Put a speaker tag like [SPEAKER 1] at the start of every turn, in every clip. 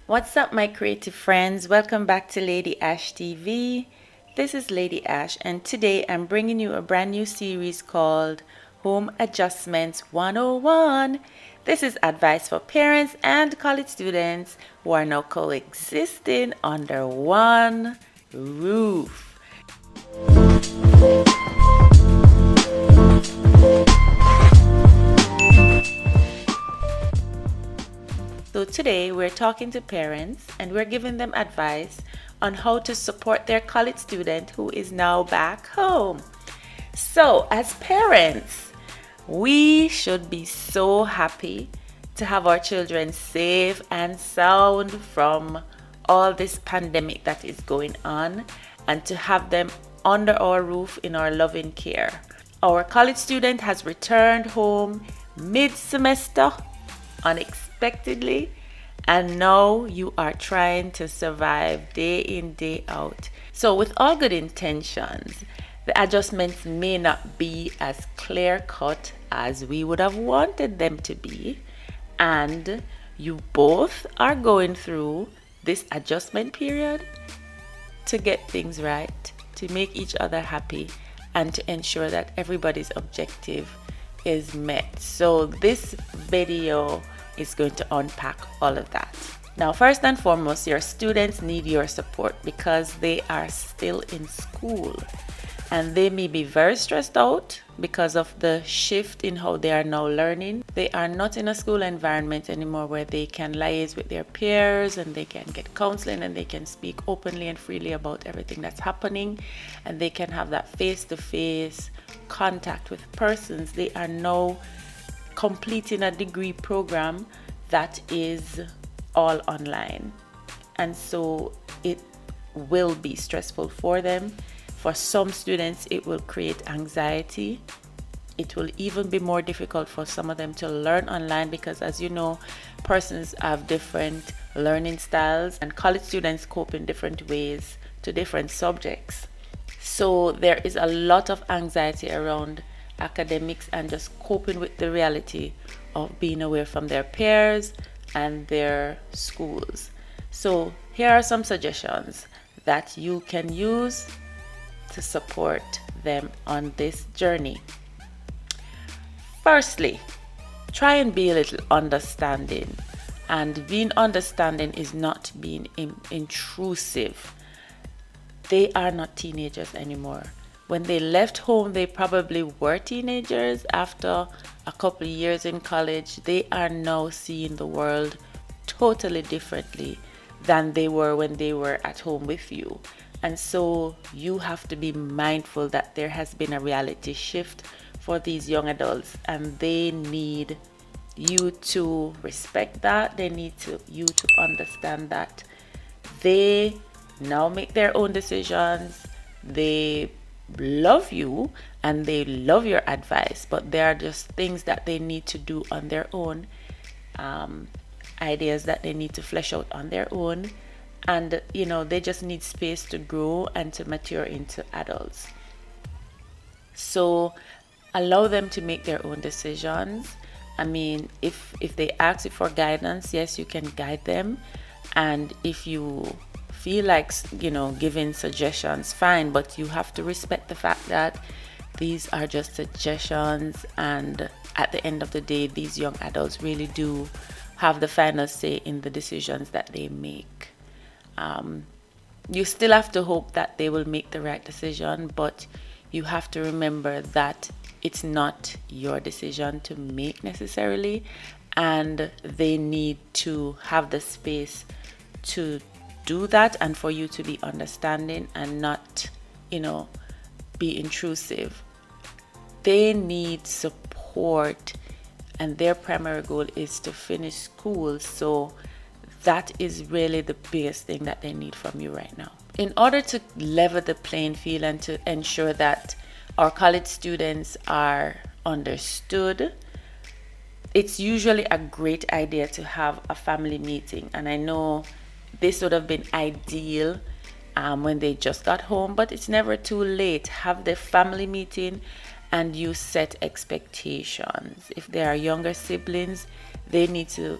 [SPEAKER 1] What's up, my creative friends? Welcome back to Ladyash TV. This is Lady Ash, and today I'm bringing you a brand new series called Home Adjustments 101. This is advice for parents and college students who are now coexisting under one roof. So today we're talking to parents and we're giving them advice on how to support their college student who is now back home. So as parents, we should be so happy to have our children safe and sound from all this pandemic that is going on and to have them under our roof in our loving care. Our college student has returned home mid-semester unexpectedly, and now you are trying to survive day in, day out. So with all good intentions, the adjustments may not be as clear cut as we would have wanted them to be, and you both are going through this adjustment period to get things right, to make each other happy, and to ensure that everybody's objective is met. So this video is going to unpack all of that. Now, first and foremost, your students need your support because they are still in school and they may be very stressed out because of the shift in how they are now learning. They are not in a school environment anymore where they can liaise with their peers and they can get counseling and they can speak openly and freely about everything that's happening, and they can have that face-to-face contact with persons. They are now completing a degree program that is all online, and so it will be stressful for them. For some students, it will create anxiety. It will even be more difficult for some of them to learn online because, as you know, persons have different learning styles and college students cope in different ways to different subjects. So there is a lot of anxiety around academics and just coping with the reality of being away from their peers and their schools. So here are some suggestions that you can use to support them on this journey. Firstly, try and be a little understanding, and being understanding is not being intrusive. They are not teenagers anymore. When they left home, they probably were teenagers. After a couple of years in college, they are now seeing the world totally differently than they were when they were at home with you. And so you have to be mindful that there has been a reality shift for these young adults, and they need you to respect that. They need you to understand that they now make their own decisions. They love you and they love your advice, but there are just things that they need to do on their own, ideas that they need to flesh out on their own, and they just need space to grow and to mature into adults. So allow them to make their own decisions. I mean, if they ask you for guidance, yes, you can guide them, and if you feel like giving suggestions, fine, but you have to respect the fact that these are just suggestions, and at the end of the day, these young adults really do have the final say in the decisions that they make. You still have to hope that they will make the right decision, but you have to remember that it's not your decision to make necessarily, and they need to have the space to do that and for you to be understanding and not be intrusive. They need support, and their primary goal is to finish school. So that is really the biggest thing that they need from you right now. In order to level the playing field and to ensure that our college students are understood, it's usually a great idea to have a family meeting. And I know this would have been ideal when they just got home, but it's never too late. Have the family meeting and you set expectations. If there are younger siblings, they need to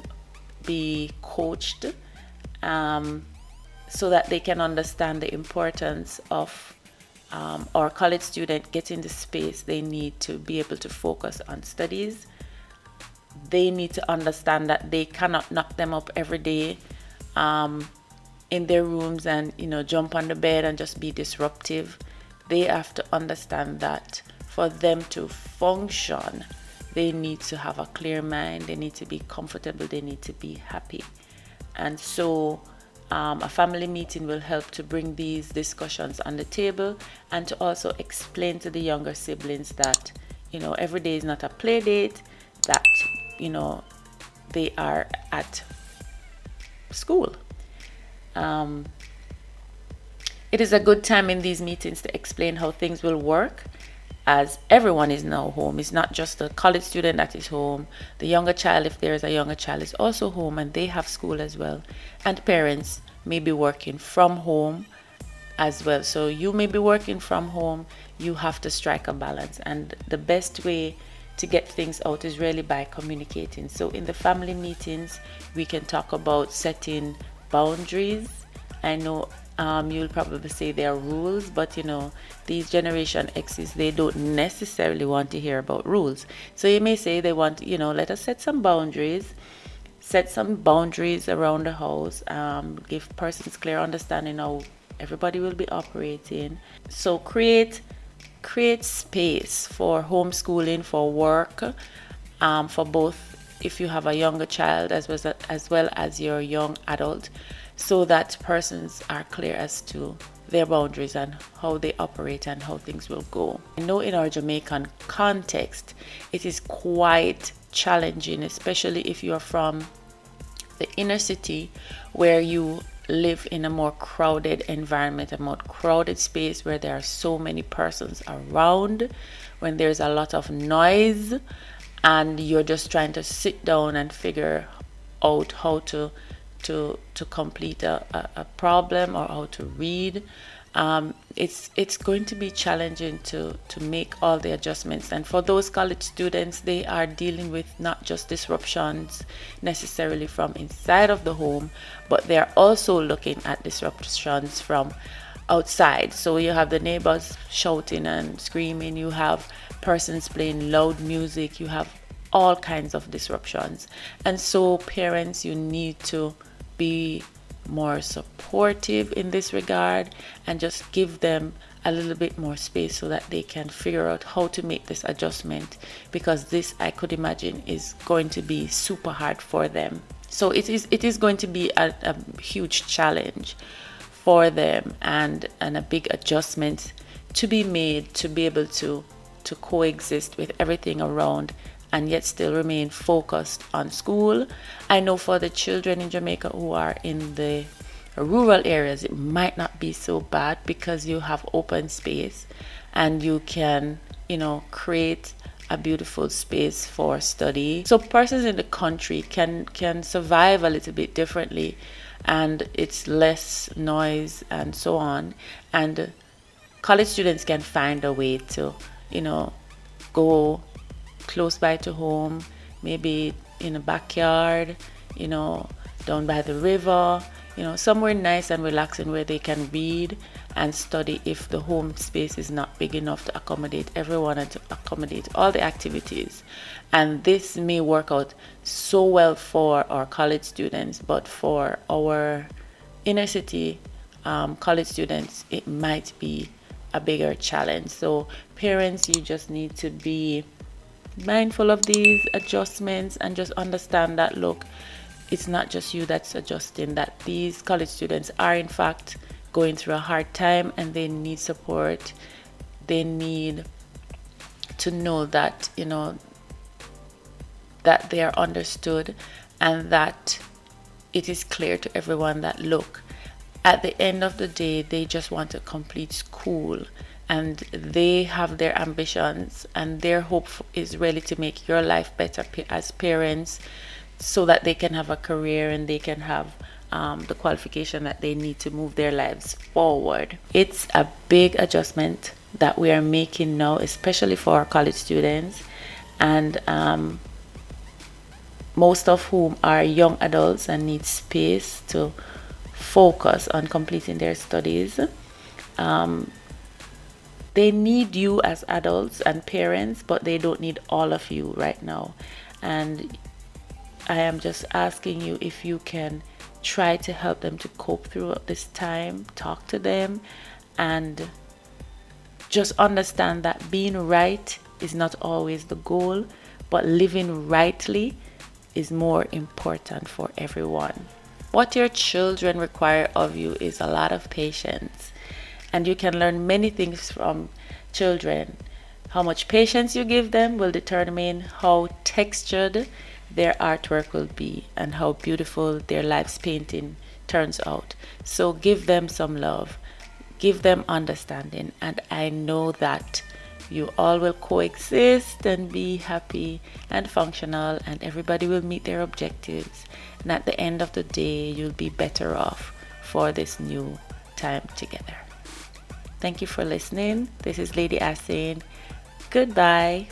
[SPEAKER 1] be coached so that they can understand the importance of our college student getting the space they need to be able to focus on studies. They need to understand that they cannot knock them up every day in their rooms and jump on the bed and just be disruptive. They have to understand that for them to function, they need to have a clear mind, they need to be comfortable, they need to be happy. And so a family meeting will help to bring these discussions on the table and to also explain to the younger siblings that every day is not a play date, that they are at school. It is a good time in these meetings to explain how things will work, as everyone is now home. It's not just the college student that is home. The younger child, if there is a younger child, is also home and they have school as well. And parents may be working from home as well. So you may be working from home. You have to strike a balance. And the best way to get things out is really by communicating. So in the family meetings, we can talk about setting boundaries. I know you'll probably say there are rules, but these Generation X's, they don't necessarily want to hear about rules. So you may say they want, let us set some boundaries around the house, give persons clear understanding how everybody will be operating. So create space for homeschooling, for work, for both if you have a younger child as well as your young adult, so that persons are clear as to their boundaries and how they operate and how things will go. I know in our Jamaican context, it is quite challenging, especially if you are from the inner city, where you live in a more crowded environment, a more crowded space where there are so many persons around, when there's a lot of noise and you're just trying to sit down and figure out how to complete a problem or how to read. It's going to be challenging to make all the adjustments. And for those college students, they are dealing with not just disruptions necessarily from inside of the home, but they're also looking at disruptions from outside. So you have the neighbors shouting and screaming, you have persons playing loud music, you have all kinds of disruptions. And so parents, you need to be more supportive in this regard and just give them a little bit more space so that they can figure out how to make this adjustment, because this, I could imagine, is going to be super hard for them. So it is going to be a huge challenge for them and a big adjustment to be made to be able to coexist with everything around and yet still remain focused on school. I know for the children in Jamaica who are in the rural areas, it might not be so bad because you have open space and you can, create a beautiful space for study. So persons in the country can survive a little bit differently, and it's less noise and so on. And college students can find a way to, go close by to home, maybe in a backyard, down by the river, somewhere nice and relaxing where they can read and study if the home space is not big enough to accommodate everyone and to accommodate all the activities. And this may work out so well for our college students, but for our inner city college students, it might be a bigger challenge. So parents, you just need to be mindful of these adjustments and just understand that, look, it's not just you that's adjusting, that these college students are in fact going through a hard time and they need support. They need to know that, that they are understood and that it is clear to everyone that, look, at the end of the day, they just want to complete school and they have their ambitions, and their hope is really to make your life better as parents, so that they can have a career and they can have the qualification that they need to move their lives forward. It's a big adjustment that we are making now, especially for our college students, and most of whom are young adults and need space to focus on completing their studies. They need you as adults and parents, but they don't need all of you right now. And I am just asking you if you can try to help them to cope through this time, talk to them, and just understand that being right is not always the goal, but living rightly is more important for everyone. What your children require of you is a lot of patience, and you can learn many things from children. How much patience you give them will determine how textured their artwork will be and how beautiful their life's painting turns out. So give them some love, give them understanding, and I know that you all will coexist and be happy and functional, and everybody will meet their objectives. And at the end of the day, you'll be better off for this new time together. Thank you for listening. This is Lady Ash saying goodbye.